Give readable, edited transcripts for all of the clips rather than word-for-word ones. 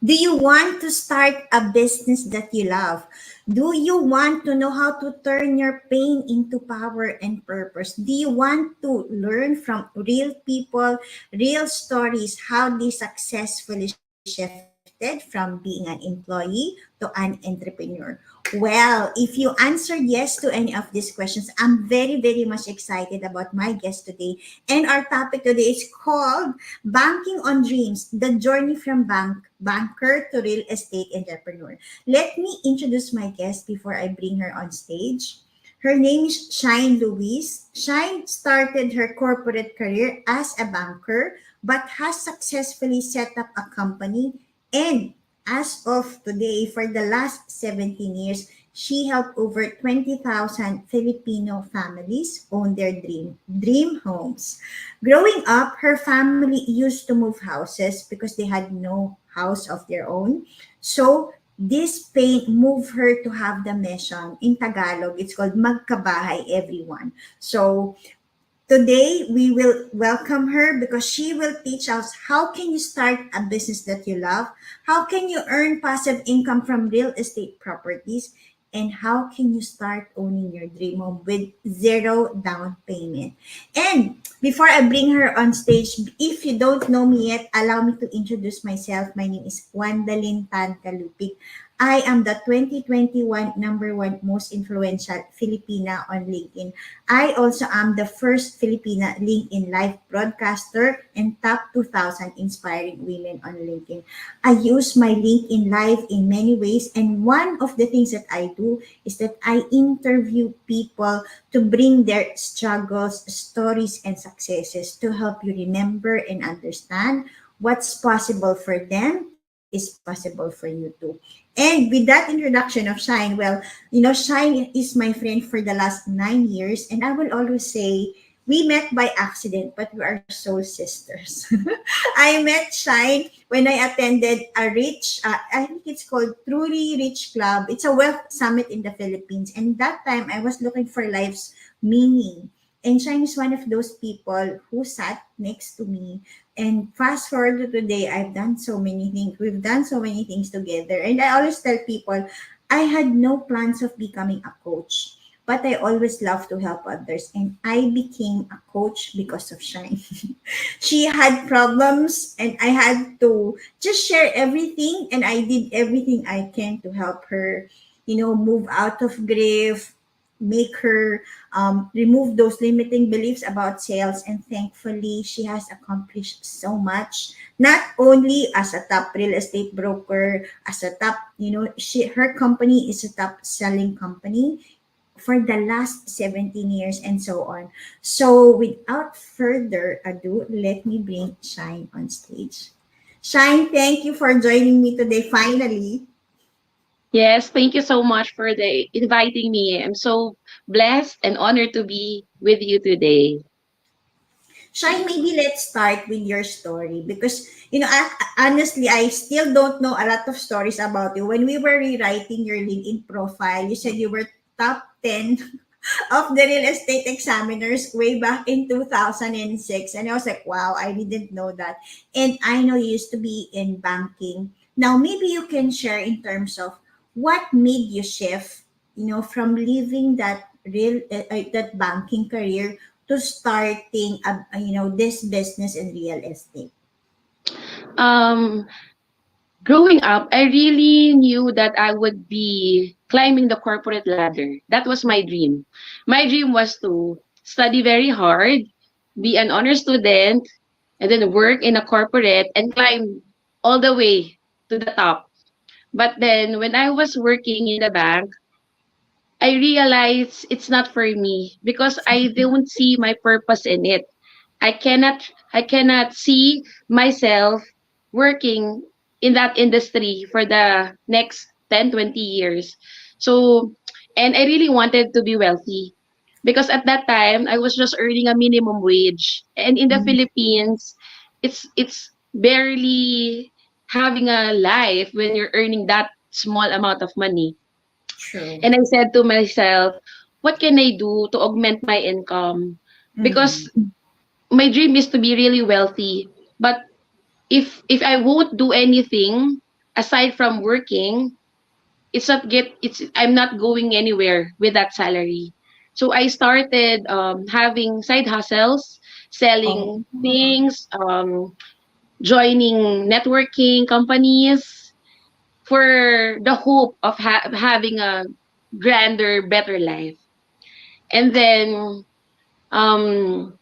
Do you want to start a business that you love? Do you want to know how to turn your pain into power and purpose? Do you want to learn from real people, real stories, how they successfully shifted from being an employee to an entrepreneur? Well, if you answered yes to any of these questions, I'm very, very much excited about my guest today. And our topic today is called Banking on Dreams, the journey from banker to real estate entrepreneur. Let me introduce my guest before I bring her on stage. Her name is Shine Louise. Shine started her corporate career as a banker but has successfully set up a company, and as of today, for the last 17 years, she helped over 20,000 Filipino families own their dream homes. Growing up, her family used to move houses because they had no house of their own. So this pain moved her to have the mission. In Tagalog, it's called MAGKABAHAY EVERY JUAN. So today, we will welcome her because she will teach us how can you start a business that you love, how can you earn passive income from real estate properties, and how can you start owning your dream home with zero down payment. And before I bring her on stage, if you don't know me yet, allow me to introduce myself. My name is Wandalin Tan Kalupig. I am the 2021 number one most influential Filipina on LinkedIn. I also am the first Filipina LinkedIn live broadcaster and top 2,000 inspiring women on LinkedIn. I use my LinkedIn live in many ways, and one of the things that I do is that I interview people to bring their struggles, stories, and successes to help you remember and understand what's possible for them is possible for you too. And with that introduction of Shine, well, Shine is my friend for the last 9 years, and I will always say we met by accident, but we are soul sisters. I met Shine when I attended a I think it's called Truly Rich Club. It's a wealth summit in the Philippines. And that time I was looking for life's meaning. And Shine is one of those people who sat next to me. And fast forward to today, I've done so many things. We've done so many things together. And I always tell people, I had no plans of becoming a coach, but I always love to help others. And I became a coach because of Shine. She had problems, and I had to just share everything. And I did everything I can to help her, move out of grief, make her remove those limiting beliefs about sales. And thankfully, she has accomplished so much, not only as a top real estate broker, as a top, her company is a top selling company for the last 17 years and so on. So without further ado, let me bring Shine on stage. Shine, thank you for joining me today finally. Yes, thank you so much for the inviting me. I'm so blessed and honored to be with you today. Shine, maybe let's start with your story because, honestly, I still don't know a lot of stories about you. When we were rewriting your LinkedIn profile, you said you were top 10 of the real estate examiners way back in 2006. And I was like, wow, I didn't know that. And I know you used to be in banking. Now, maybe you can share in terms of what made you shift, from leaving that that banking career to starting, this business in real estate. Um, Growing up, I really knew that I would be climbing the corporate ladder. That was my dream. My dream was to study very hard, be an honor student, and then work in a corporate and climb all the way to the top. But then when I was working in the bank, I realized it's not for me because I don't see my purpose in it. I cannot see myself working in that industry for the next 10, 20 years. So, and I really wanted to be wealthy because at that time I was just earning a minimum wage. And in the Mm, Philippines, it's barely having a life when you're earning that small amount of money. true. And I said to myself, what can I do to augment my income? Because Mm-hmm. my dream is to be really wealthy. But if I won't do anything, aside from working, I'm not going anywhere with that salary. So I started having side hustles, Oh. selling things, joining networking companies for the hope of having a grander, better life. And then um,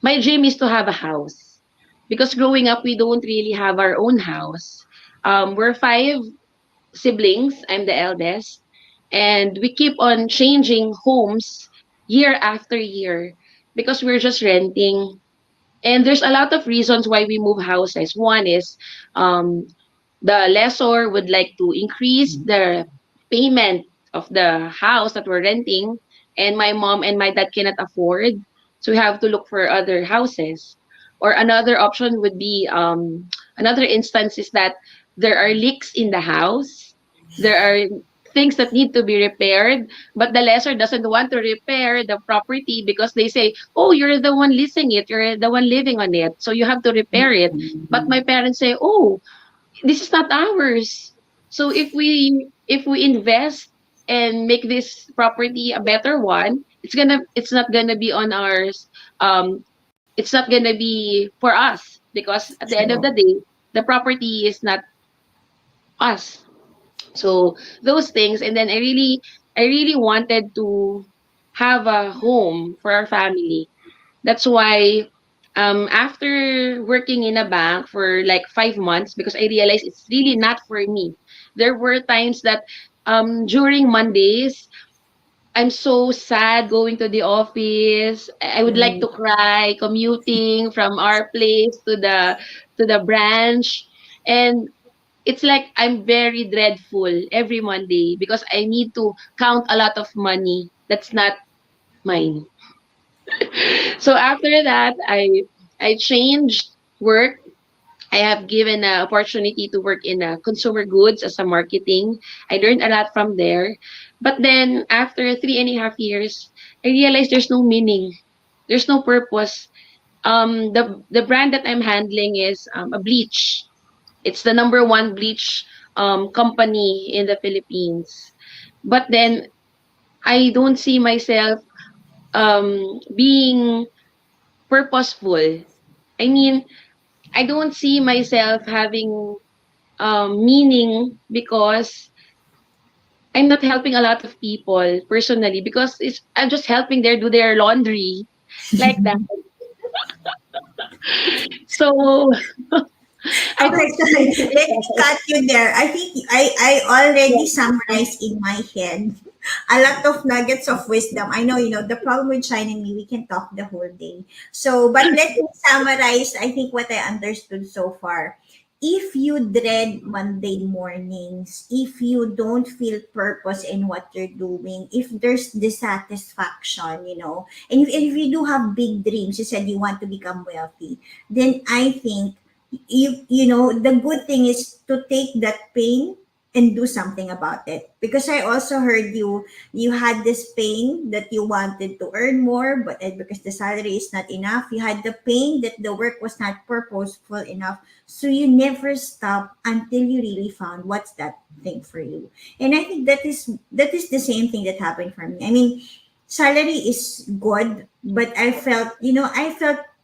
my dream is to have a house, because growing up we don't really have our own house. We're five siblings. I'm the eldest, and we keep on changing homes year after year because we're just renting. And there's a lot of reasons why we move houses. One is um, the lessor would like to increase the payment of the house that we're renting, and my mom and my dad cannot afford, so we have to look for other houses. Or another option would be another instance is that there are leaks in the house, there are things that need to be repaired, but the lessor doesn't want to repair the property because they say, oh, you're the one leasing it, you're the one living on it, so you have to repair it. But my parents say, oh, this is not ours. So if we invest and make this property a better one, it's not gonna be on ours. It's not gonna be for us, because at the end of True. the day, the property is not us. So those things, and then I really wanted to have a home for our family. That's why after working in a bank for like 5 months, because I realized it's really not for me. There were times that during Mondays, I'm so sad going to the office. I would like Mm. to cry commuting from our place to the branch. And it's like I'm very dreadful every Monday because I need to count a lot of money that's not mine. So after that, I changed work. I have given an opportunity to work in consumer goods as a marketing. I learned a lot from there. But then after 3.5 years, I realized there's no meaning. There's no purpose. The brand that I'm handling is a bleach. It's the number one bleach company in the Philippines. But then I don't see myself being purposeful. I mean, I don't see myself having meaning because I'm not helping a lot of people personally, because I'm just helping them do their laundry like that. So I Okay, don't see sorry. Let me myself. cut you there. I think I already summarized in my head a lot of nuggets of wisdom. I know, the problem with China and me, we can talk the whole day. So, but let me summarize, I think, what I understood so far. If you dread Monday mornings, if you don't feel purpose in what you're doing, if there's dissatisfaction, and if you do have big dreams, you said you want to become wealthy, then I think the good thing is to take that pain and do something about it, because I also heard you had this pain that you wanted to earn more, but because the salary is not enough, you had the pain that the work was not purposeful enough, so you never stop until you really found what's that thing for you. And I think that is the same thing that happened for me. I mean, salary is good, but I felt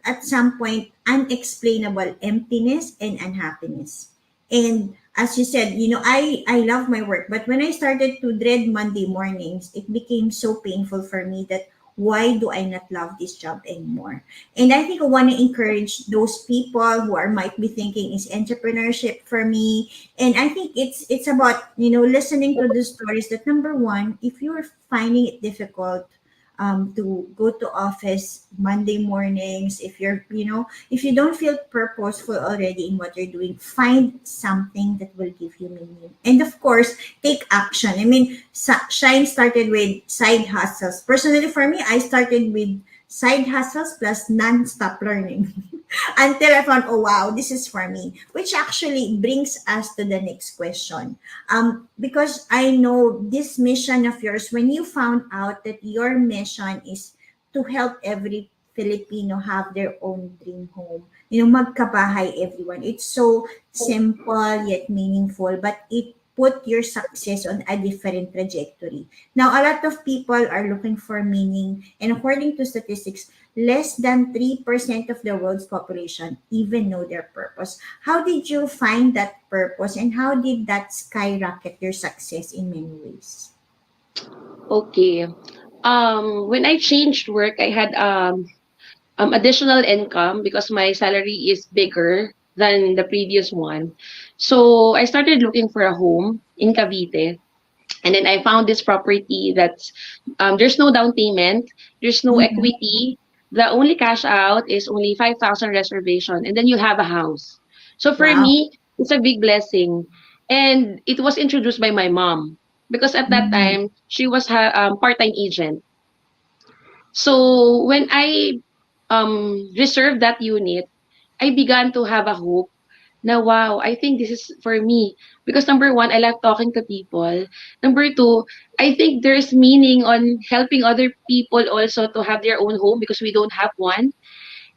at some point unexplainable emptiness and unhappiness. And as you said, I love my work, but when I started to dread Monday mornings, it became so painful for me that why do I not love this job anymore? And I think I want to encourage those people who are might be thinking, is entrepreneurship for me? And I think it's about listening to the stories that, number one, if you're finding it difficult to go to office Monday mornings, if you don't feel purposeful already in what you're doing, find something that will give you meaning. And of course, take action. I mean, Shine started with side hustles. Personally, for me, I started with side hustles plus non-stop learning until I found, oh wow, this is for me. Which actually brings us to the next question. Because I know this mission of yours, when you found out that your mission is to help every Filipino have their own dream home. You know, magkabahay everyone. It's so simple yet meaningful, but it put your success on a different trajectory. Now, a lot of people are looking for meaning, and according to statistics, less than 3% of the world's population even know their purpose. How did you find that purpose, and how did that skyrocket your success in many ways? Okay. When I changed work, I had additional income because my salary is bigger than the previous one. So I started looking for a home in Cavite. And then I found this property that's there's no down payment, there's no Mhm. equity. The only cash out is only 5,000 reservation, and then you have a house. So for Wow. me, it's a big blessing. And it was introduced by my mom because at that Mm. time she was part-time agent. So when I reserved that unit, I began to have a hope na wow, I think this is for me. Because number one, I love talking to people. Number two, I think there's meaning on helping other people also to have their own home because we don't have one.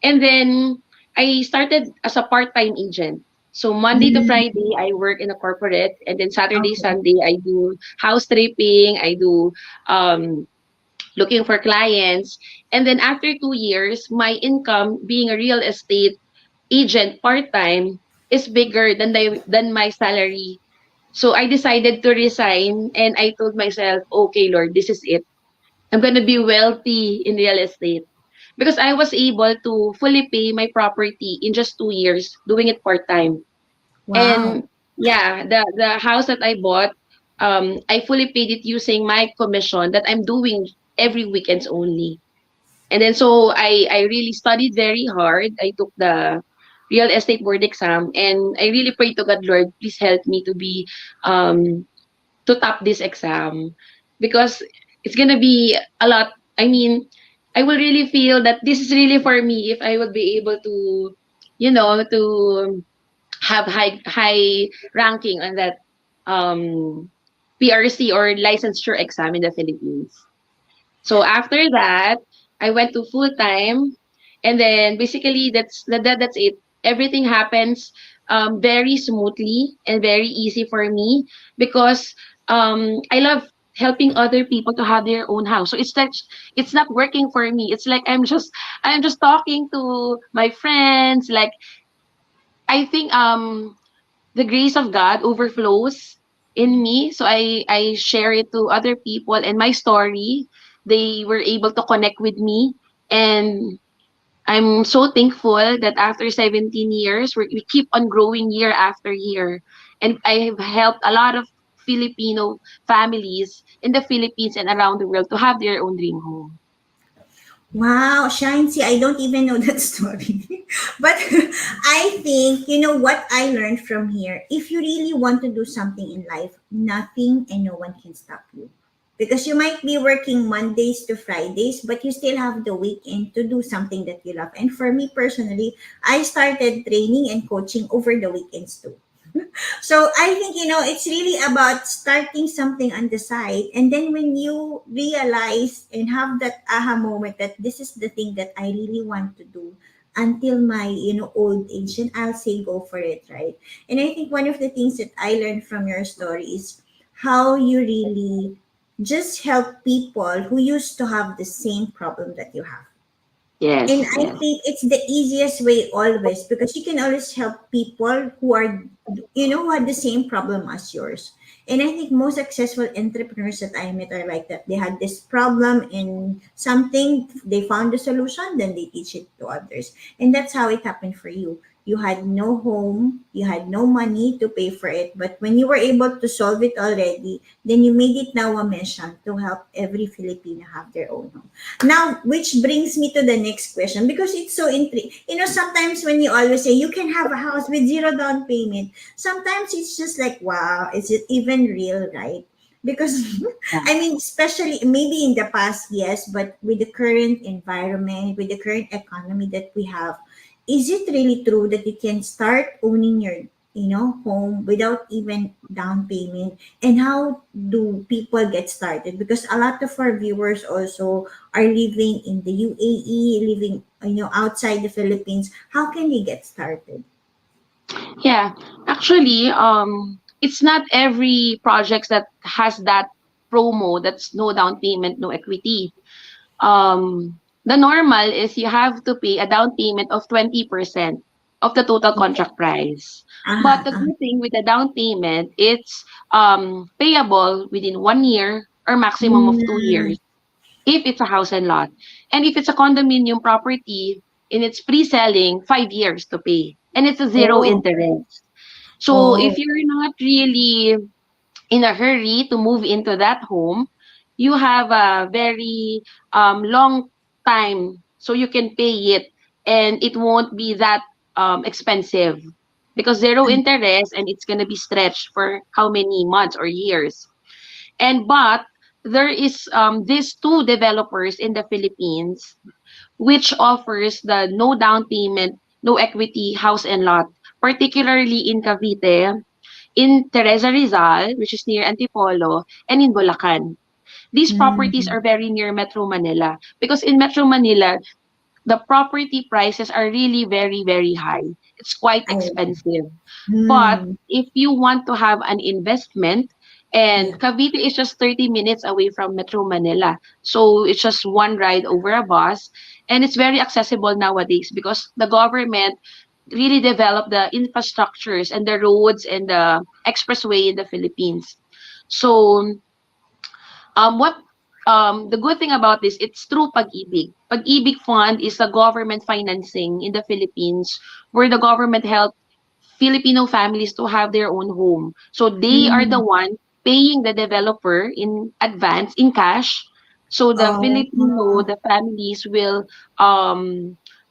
And then I started as a part-time agent. So Monday to Mm. Friday, I work in a corporate, and then Saturday, Okay. Sunday, I do house stripping, I do um, looking for clients. And then after 2 years, my income being a real estate agent part-time is bigger than my salary. So I decided to resign and I told myself, okay, Lord, this is it. I'm going to be wealthy in real estate because I was able to fully pay my property in just 2 years doing it part-time. Wow. And yeah, the house that I bought, I fully paid it using my commission that I'm doing every weekends only. And then so I really studied very hard. I took the real estate board exam and I really prayed to God, Lord, please help me um to top this exam because it's gonna be a lot. I mean, I will really feel that this is really for me if I would be able to, to have high ranking on that um PRC or licensure exam in the Philippines. So after that, I went to full time, and then basically that's it. Everything happens very smoothly and very easy for me because I love helping other people to have their own house. So it's like it's not working for me. It's like I'm just talking to my friends. Like I think the grace of God overflows in me. So I share it to other people and my story. They were able to connect with me. And I'm so thankful that after 17 years, we keep on growing year after year. And I have helped a lot of Filipino families in the Philippines and around the world to have their own dream home. Wow, Shine, see, I don't even know that story. But I think, you know what I learned from here? If you really want to do something in life, nothing and no one can stop you. Because you might be working Mondays to Fridays, but you still have the weekend to do something that you love. And for me personally, I started training and coaching over the weekends too. So I think, it's really about starting something on the side. And then when you realize and have that aha moment that this is the thing that I really want to do until my, old age, and I'll say go for it, right? And I think one of the things that I learned from your story is how you really just help people who used to have the same problem that you have. And Yes, I yes. think it's the easiest way always, because you can always help people who are, who had the same problem as yours. And I think most successful entrepreneurs that I met are like that. They had this problem in something, they found the solution, then they teach it to others. And that's how it happened for you. You had no home, you had no money to pay for it, but when you were able to solve it already, then you made it now a mission to help every Filipino have their own home. Now, which brings me to the next question, because it's so intriguing. Sometimes when you always say you can have a house with zero down payment, sometimes it's just like, wow, is it even real, right? Because, Yeah. I mean, especially maybe in the past, yes, but with the current environment, with the current economy that we have, is it really true that you can start owning your home without even down payment, and how do people get started? Because a lot of our viewers also are living in the UAE, living outside the Philippines. How can they get started? Yeah, actually, it's not every project that has that promo that's no down payment, no equity. The normal is you have to pay a down payment of 20% of the total Okay. contract price. But Ah, the ah. good thing with the down payment, it's payable within 1 year or maximum of 2 years Mm. if it's a house and lot. And if it's a condominium property and it's pre-selling, 5 years to pay. And it's a zero Oh. interest. So if Oh. you're not really in a hurry to move into that home, you have a very long time so you can pay it and it won't be that expensive because zero interest and it's going to be stretched for how many months or years. And but there is these two developers in the Philippines which offers the no down payment, no equity house and lot, particularly in Cavite, in Teresa Rizal, which is near Antipolo, and in Bulacan. These properties Mm. are very near Metro Manila because in Metro Manila, the property prices are really very, very high. It's quite I. expensive. But Mm. if you want to have an investment, and Yeah. Cavite is just 30 minutes away from Metro Manila. So it's just one ride over a bus. And it's very accessible nowadays because the government really developed the infrastructures and the roads and the expressway in the Philippines. So what the good thing about this, it's through Pag-ibig. Pag-ibig Fund is a government financing in the Philippines where the government help Filipino families to have their own home. So they are the Mm. one paying the developer in advance in cash. So the Oh. Filipino, the families will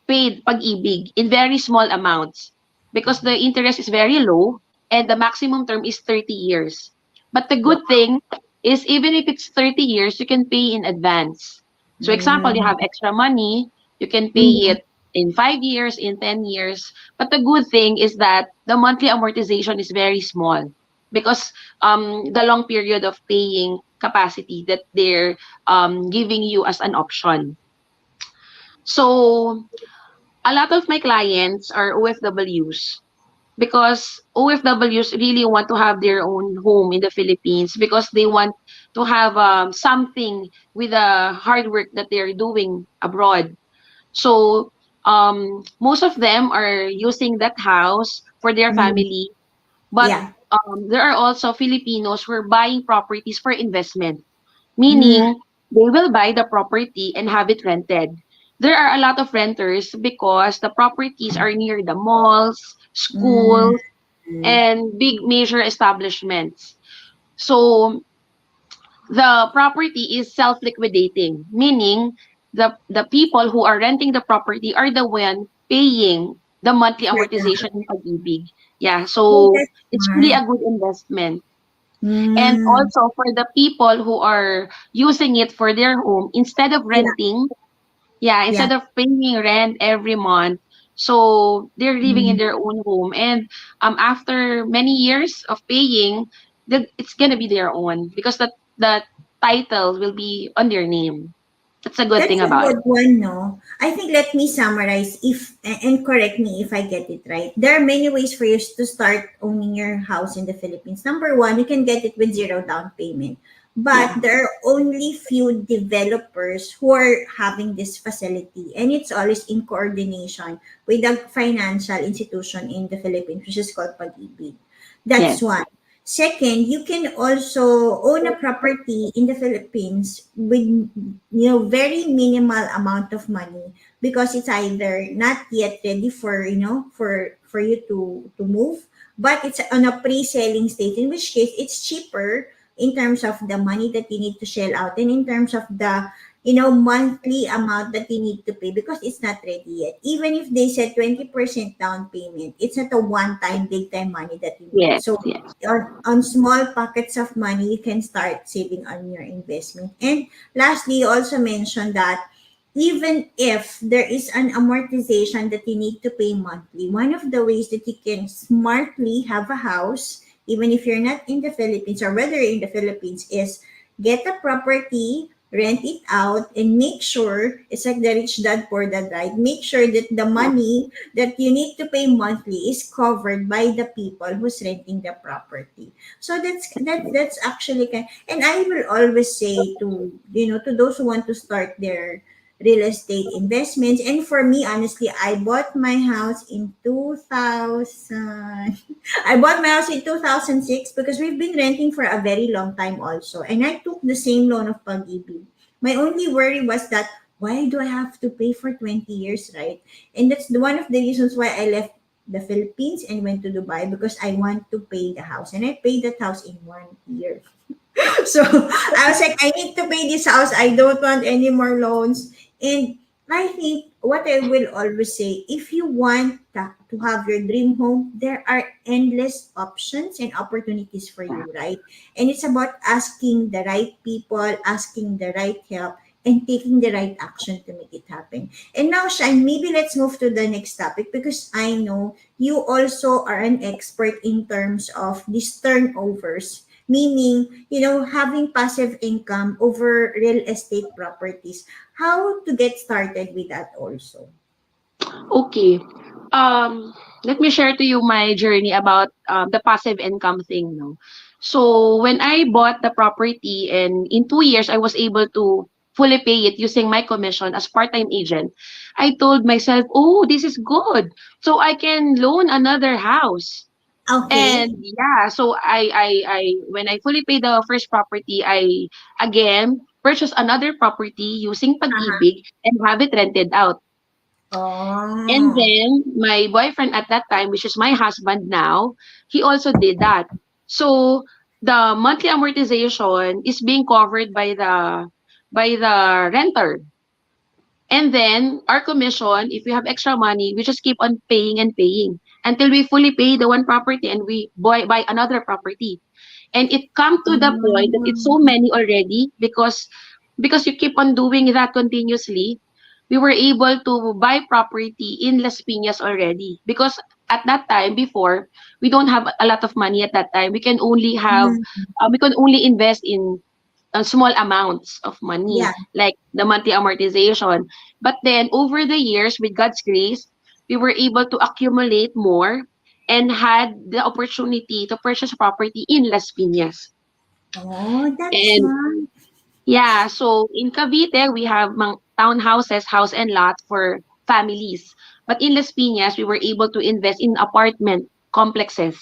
pay Pag-ibig in very small amounts because the interest is very low and the maximum term is 30 years. But the Wow. good thing is even if it's 30 years, you can pay in advance. So example, you Mm. have extra money, you can pay Mm. it in 5 years, in 10 years. But the good thing is that the monthly amortization is very small because the long period of paying capacity that they're giving you as an option. So a lot of my clients are OFWs because OFWs really want to have their own home in the Philippines because they want to have something with the hard work that they're doing abroad. So most of them are using that house for their Mm. family, but Yeah. there are also Filipinos who are buying properties for investment, Mm. meaning they will buy the property and have it rented. There are a lot of renters because the properties are near the malls, Mm. schools, and big major establishments. So the property is self-liquidating, meaning the people who are renting the property are the one paying the monthly For the. amortization in Pag-ibig. Yeah, Oh, so that's it's really smart. a good investment. And Mm. also for the people who are using it for their home, instead of Yeah. renting, yeah, Yeah. instead of paying rent every month, so they're living in Mm. their own home. And after many years of paying, it's gonna be their own because the title will be on their name. That's a good That's thing a about it. good one, no? I think let me summarize if and correct me if I get it right. There are many ways for you to start owning your house in the Philippines. Number one, you can get it with zero down payment. But Yeah. there are only few developers who are having this facility, and it's always in coordination with the financial institution in the Philippines, which is called Pag-ibig. That's Yes. one. Second, you can also own a property in the Philippines with very minimal amount of money, because it's either not yet ready for for you to move, but it's on a pre-selling stage, in which case it's cheaper in terms of the money that you need to shell out, and in terms of the monthly amount that you need to pay, because it's not ready yet. Even if they said 20% down payment, it's not a one time big time money that you need. Yes. So Yes. on small pockets of money, you can start saving on your investment. And lastly, you also mentioned that even if there is an amortization that you need to pay monthly, one of the ways that you can smartly have a house, even if you're not in the Philippines or whether you're in the Philippines, is get a property, rent it out, and make sure it's like the rich dad poor dad, right? Make sure that the money that you need to pay monthly is covered by the people who's renting the property. So that's actually and I will always say to to those who want to start their real estate investments. And for me, honestly, I bought my house in 2000. I bought my house in 2006 because we've been renting for a very long time also. And I took the same loan of Pag-ibig. My only worry was that why do I have to pay for 20 years, right? And that's one of the reasons why I left the Philippines and went to Dubai because I want to pay the house. And I paid that house in 1 year. So I was like, I need to pay this house. I don't want any more loans. And I think what I will always say, if you want to have your dream home, there are endless options and opportunities for you, right? And it's about asking the right people, asking the right help, and taking the right action to make it happen. And now, Shine, maybe let's move to the next topic because I know you also are an expert in terms of these turnovers, meaning having passive income over real estate properties. How to get started with that also? Okay. Um, Let me share to you my journey about the passive income thing. No, so when I bought the property and in 2 years I was able to fully pay it using my commission as part-time agent, I told myself, "Oh, this is good. So I can loan another house." Okay. And yeah, so I when I fully paid the first property, I again purchased another property using Uh-huh. Pag-ibig and have it rented out. And Oh. then my boyfriend at that time, which is my husband now, he also did that. So the monthly amortization is being covered by the renter. And then our commission, if we have extra money, we just keep on paying and paying until we fully pay the one property and we buy another property. And it come to the point that it's so Um, many already because you keep on doing that continuously. We were able to buy property in Las Piñas already because at that time before we don't have a lot of money at that time. mhm. We can only invest in small amounts of money Yeah. like the monthly amortization. But then over the years, with God's grace, we were able to accumulate more and had the opportunity to purchase property in Las Piñas. Oh, that's And nice. yeah, so in Cavite, we have townhouses, house and lot for families. But in Las Piñas, we were able to invest in apartment complexes.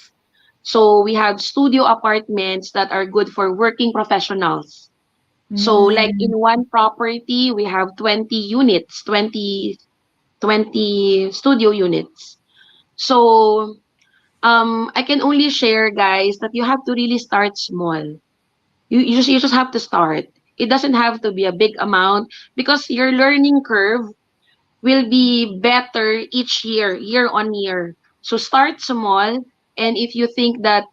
So we have studio apartments that are good for working professionals. So like in Mm. one property, we have 20 units, 20 studio units. So I can only share guys that you have to really start small. You just have to start. It doesn't have to be a big amount because your learning curve will be better each year, year on year. So start small, and if you think that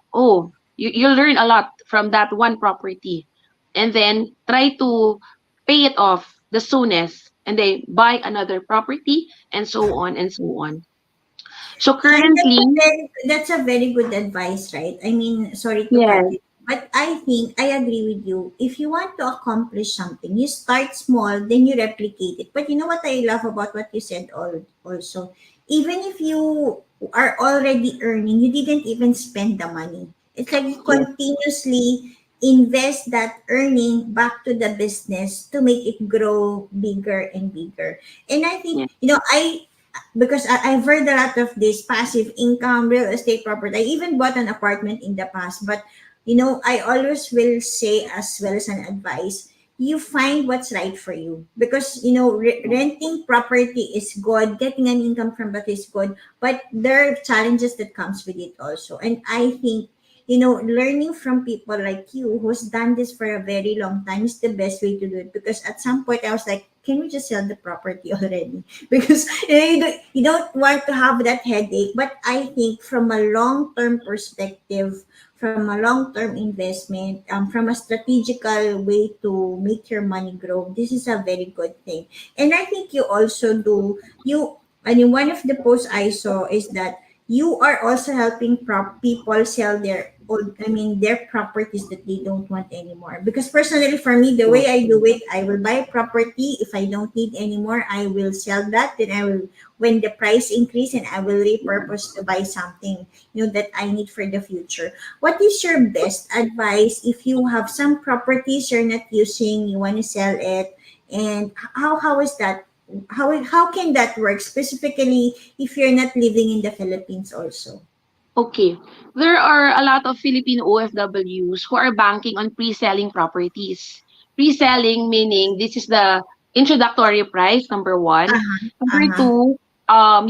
you'll learn a lot from that one property, and then try to pay it off the soonest, and then buy another property, and so on and so on. So Shine, currently, that's a very good advice, right? I mean, sorry to cut yes, you, but I think I agree with you. If you want to accomplish something, you start small, then you replicate it. But you know what I love about what you said also? Even if you are already earning, you didn't even spend the money. It's like you yes, continuously invest that earning back to the business to make it grow bigger and bigger. And I think, yes, because I've heard a lot of this passive income, real estate property. I even bought an apartment in the past, but I always will say as well as an advice, you find what's right for you because renting property is good, getting an income from that is good, but there are challenges that comes with it also. And I think learning from people like you who's done this for a very long time is the best way to do it because at some point I was like, can we just sell the property already? Because you don't want to have that headache. But I think from a long-term perspective, from a long-term investment, from a strategical way to make your money grow, this is a very good thing. And I think you also do, I mean, one of the posts I saw is that you are also helping people sell their old, I mean, their properties that they don't want anymore. Because personally, for me, the way I do it, I will buy a property. If I don't need anymore, I will sell that. Then I will, when the price increase, and I will repurpose to buy something, that I need for the future. What is your best advice if you have some properties you're not using, you want to sell it, and how is that? How can that work specifically if you're not living in the Philippines also? Okay. There are a lot of Filipino OFWs who are banking on pre-selling properties. Pre-selling meaning this is the introductory price, number one. Uh-huh. Number Uh-huh. two,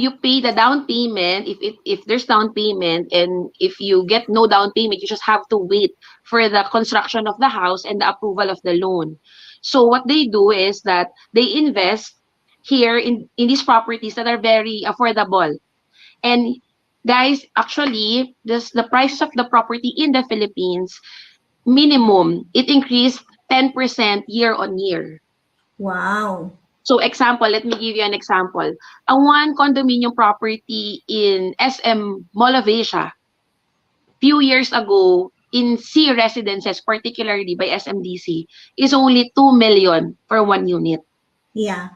you pay the down payment if there's down payment, and if you get no down payment, you just have to wait for the construction of the house and the approval of the loan. So what they do is that they invest here in these properties that are very affordable. And guys, actually, the prices of the property in the Philippines, minimum, it increased 10% year on year. Wow. So example, let me give you an example. A one condominium property in SM Mall of Asia, few years ago, in C residences, particularly by SMDC, is only 2 million for one unit. Yeah.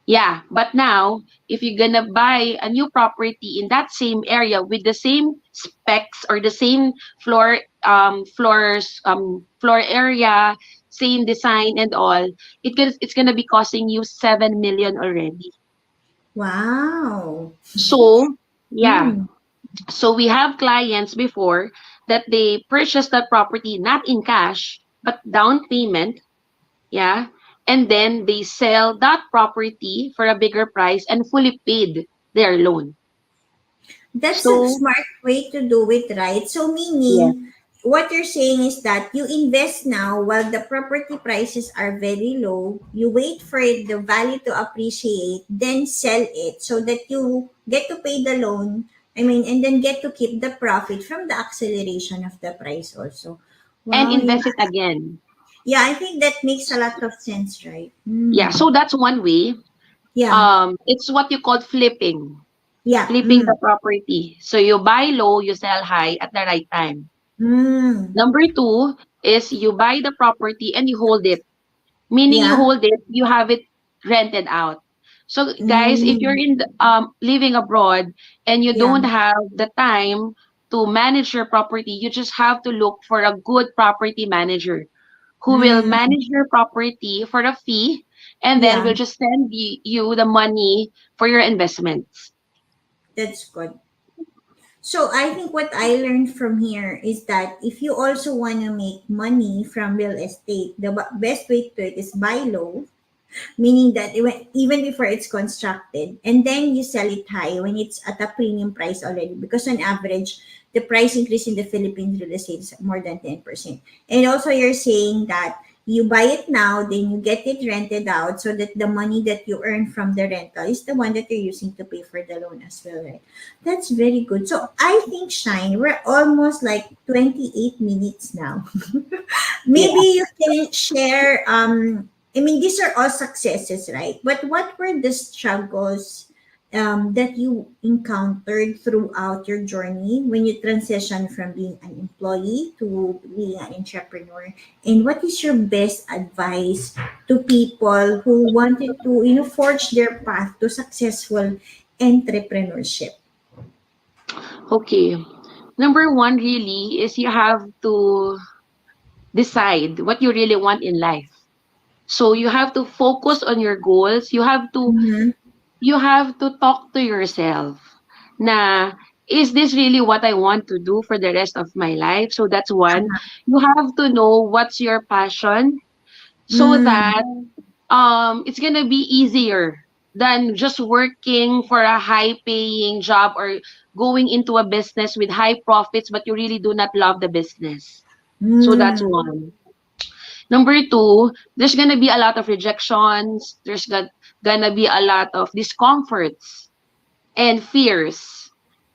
Yeah, but now if you're gonna buy a new property in that same area with the same specs or the same floor area, same design and all, it's gonna be costing you 7 million already. Wow. So yeah, Mm. so we have clients before that they purchased that property not in cash but down payment. Yeah. And then they sell that property for a bigger price and fully paid their loan. That's a So, smart way to do it, right? So, yes. meaning, what you're saying is that you invest now while the property prices are very low. You wait for it, the value to appreciate, then sell it so that you get to pay the loan. I mean, and then get to keep the profit from the acceleration of the price also. And Wow, yeah. invest it again. Yeah, I think that makes a lot of sense, right? Yeah. Mm. So that's one way. Yeah, It's what you call flipping. yeah. Flipping the Mm. property. So you buy low, you sell high at the right time. Mm. Number two is you buy the property and you hold it. Meaning you Yeah. hold it, you have it rented out. So guys, if you're Mm. living abroad and you Yeah. don't have the time to manage your property, you just have to look for a good property manager who will Mm. manage your property for a fee, and then Yeah. will just send you the money for your investments. That's good. So I think what I learned from here is that if you also want to make money from real estate, the best way to it is buy low, meaning that even before it's constructed, and then you sell it high when it's at a premium price already, because on average the price increase in the Philippines real estate is more than 10%. And also you're saying that you buy it now, then you get it rented out so that the money that you earn from the rental is the one that you're using to pay for the loan as well, right? That's very good. So I think, Shine, we're almost like 28 minutes now. Yeah. Maybe you can share, I mean, these are all successes, right? But what were the struggles that you encountered throughout your journey when you transitioned from being an employee to being an entrepreneur? And what is your best advice to people who wanted to, forge their path to successful entrepreneurship? Okay. Number one really is you have to decide what you really want in life. So you have to focus on your goals. Mm-hmm. You have to talk to yourself. Na, is this really what I want to do for the rest of my life? So that's one. You have to know what's your passion so Mm, that it's gonna be easier than just working for a high paying job or going into a business with high profits but you really do not love the business. So that's mm, one. Number two, there's gonna be a lot of rejections. Gonna be a lot of discomforts and fears.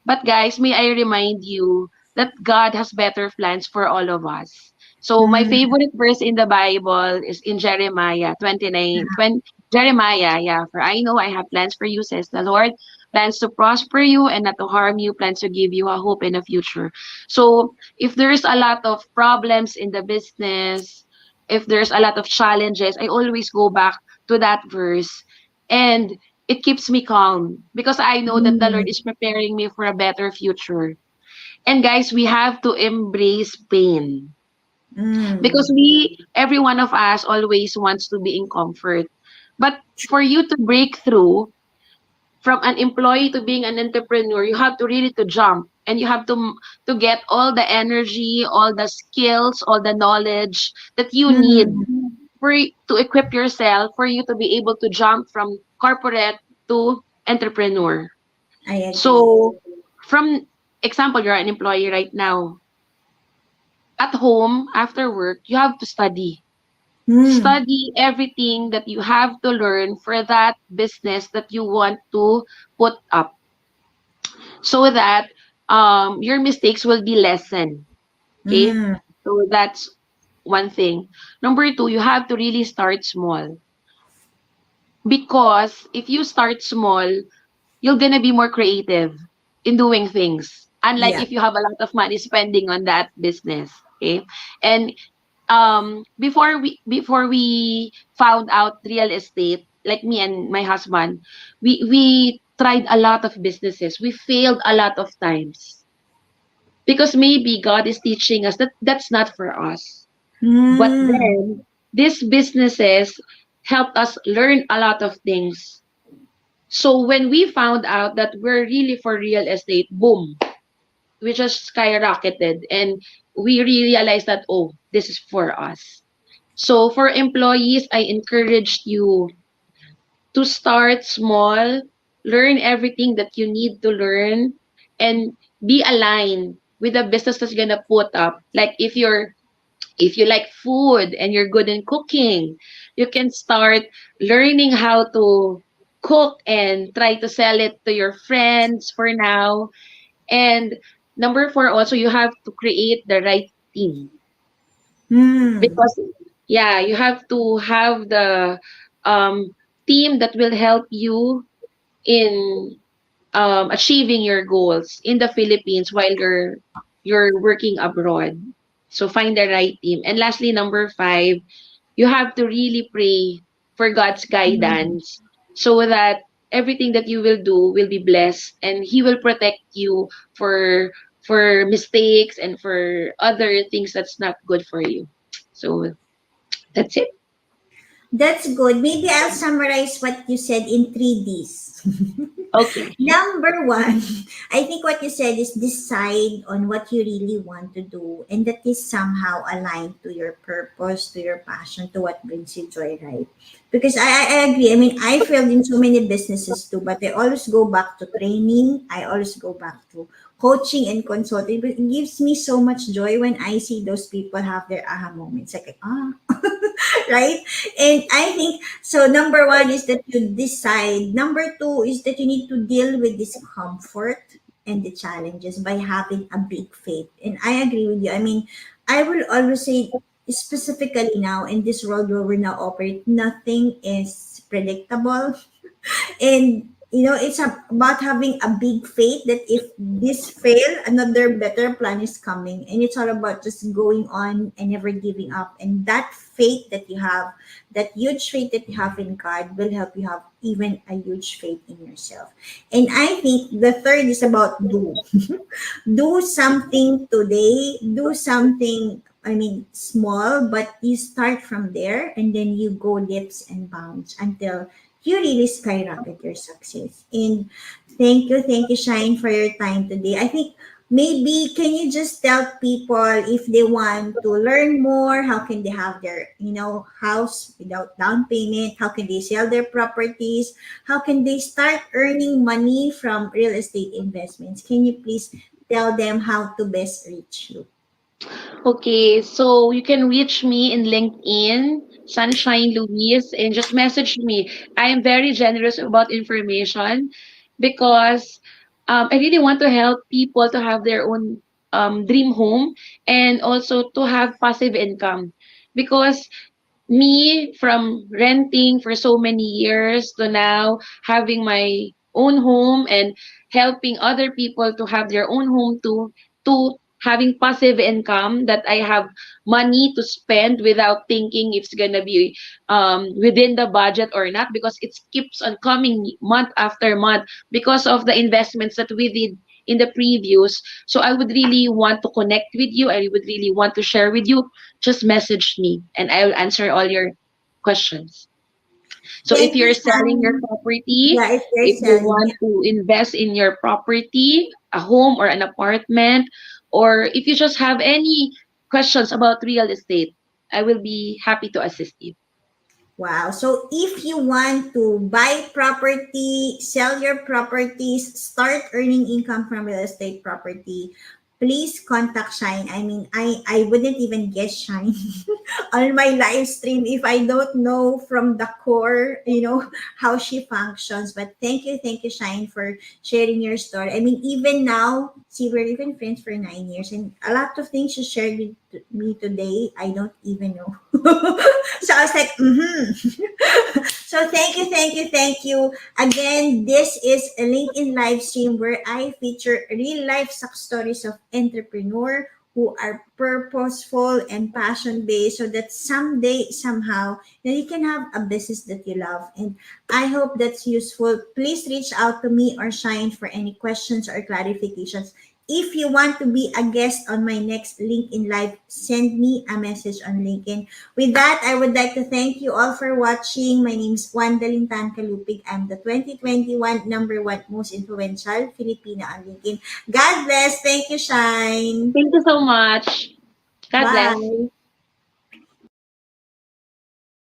But guys, may I remind you that God has better plans for all of us. So my Mm, favorite verse in the Bible is in Jeremiah 29, 20, Jeremiah, yeah, for I know I have plans for you, says the Lord, plans to prosper you and not to harm you, plans to give you a hope in the future. So if there's a lot of problems in the business, if there's a lot of challenges, I always go back to that verse, and it keeps me calm because I know that the mm, Lord is preparing me for a better future. And guys, we have to embrace pain because mm. every one of us always wants to be in comfort. But for you to break through from an employee to being an entrepreneur, you have to really to jump, and you have to get all the energy, all the skills, all the knowledge that you need Mm, to equip yourself for you to be able to jump from corporate to entrepreneur. I agree. So, from example, you're an employee right now. At home, after work, you have to study. Mm, Study everything that you have to learn for that business that you want to put up so that your mistakes will be lessened. Okay? mm, So, that's one thing. Number two, you have to really start small. Because if you start small, you're gonna be more creative in doing things. Unlike yeah. if you have a lot of money spending on that business. Okay. And before we found out real estate, like me and my husband, we tried a lot of businesses. We failed a lot of times. Because maybe God is teaching us that that's not for us. But Mm, then these businesses helped us learn a lot of things. So when we found out that we're really for real estate, boom, we just skyrocketed, and we realized that, oh, this is for us. So for employees, I encouraged you to start small, learn everything that you need to learn, and be aligned with the business that's gonna put up. Like if you like food and you're good in cooking, you can start learning how to cook and try to sell it to your friends for now. And number four, also, you have to create the right team mm, because, yeah, you have to have the um, team that will help you in achieving your goals in the Philippines while you're working abroad. So find the right team. And lastly, number five, you have to really pray for God's mm, guidance so that everything that you will do will be blessed, and He will protect you for mistakes and for other things that's not good for you. So that's it. that's good. Maybe I'll summarize what you said in 3 Ds. Okay. Number one, I think what you said is decide on what you really want to do and that is somehow aligned to your purpose, to your passion, to what brings you joy, right? Because I agree. I mean, I failed in so many businesses too, but I always go back to training. I always go back to coaching and consulting. But it gives me so much joy when I see those people have their aha moments. Like, right? And I think so. Number one is that you decide. Number two is that you need to deal with discomfort and the challenges by having a big faith. And I agree with you. I mean, I will always say, specifically now in this world where we now operate, nothing is predictable, and it's about having a big faith that if this fail, another better plan is coming, and it's all about just going on and never giving up, and that faith that you have, that huge faith that you have in God, will help you have even a huge faith in yourself. And I think the third is about do something today, do something, I mean, small, but you start from there and then you go leaps and bounds until you really skyrocket your success. And thank you, Shine, for your time today. I think maybe can you just tell people if they want to learn more, how can they have their, house without down payment? How can they sell their properties? How can they start earning money from real estate investments? Can you please tell them how to best reach you? Okay, so you can reach me in LinkedIn, Sunshine Louise, and just message me. I am very generous about information because I really want to help people to have their own dream home and also to have passive income. Because me, from renting for so many years to now having my own home and helping other people to have their own home too, to having passive income that I have money to spend without thinking it's gonna be within the budget or not, because it keeps on coming month after month because of the investments that we did in the previous. So I would really want to connect with you. I would really want to share with you. Just message me and I'll answer all your questions. So if Thank you, you're selling your Shine. property, Yeah, if you're if you selling, want to invest in your property, a home or an apartment, or if you just have any questions about real estate, I will be happy to assist you. wow. So if you want to buy property, sell your properties, start earning income from real estate property, please contact Shine. I mean, I wouldn't even guess Shine on my live stream if I don't know from the core, how she functions. But thank you, Shine, for sharing your story. I mean, even now, see, we're even friends for 9 years, and a lot of things you shared with me today, I don't even know. So I was like, So thank you. Again, this is a LinkedIn live stream where I feature real life success stories of entrepreneur who are purposeful and passion based, so that someday somehow you can have a business that you love. And I hope that's useful. Please reach out to me or Shine for any questions or clarifications. If you want to be a guest on my next LinkedIn Live, send me a message on LinkedIn. With that, I would like to thank you all for watching. My name is Juan Dalintan Kalupig. I'm the 2021 number one most influential Filipino on LinkedIn. God bless. Thank you, Shine. Thank you so much. God bless. Bye.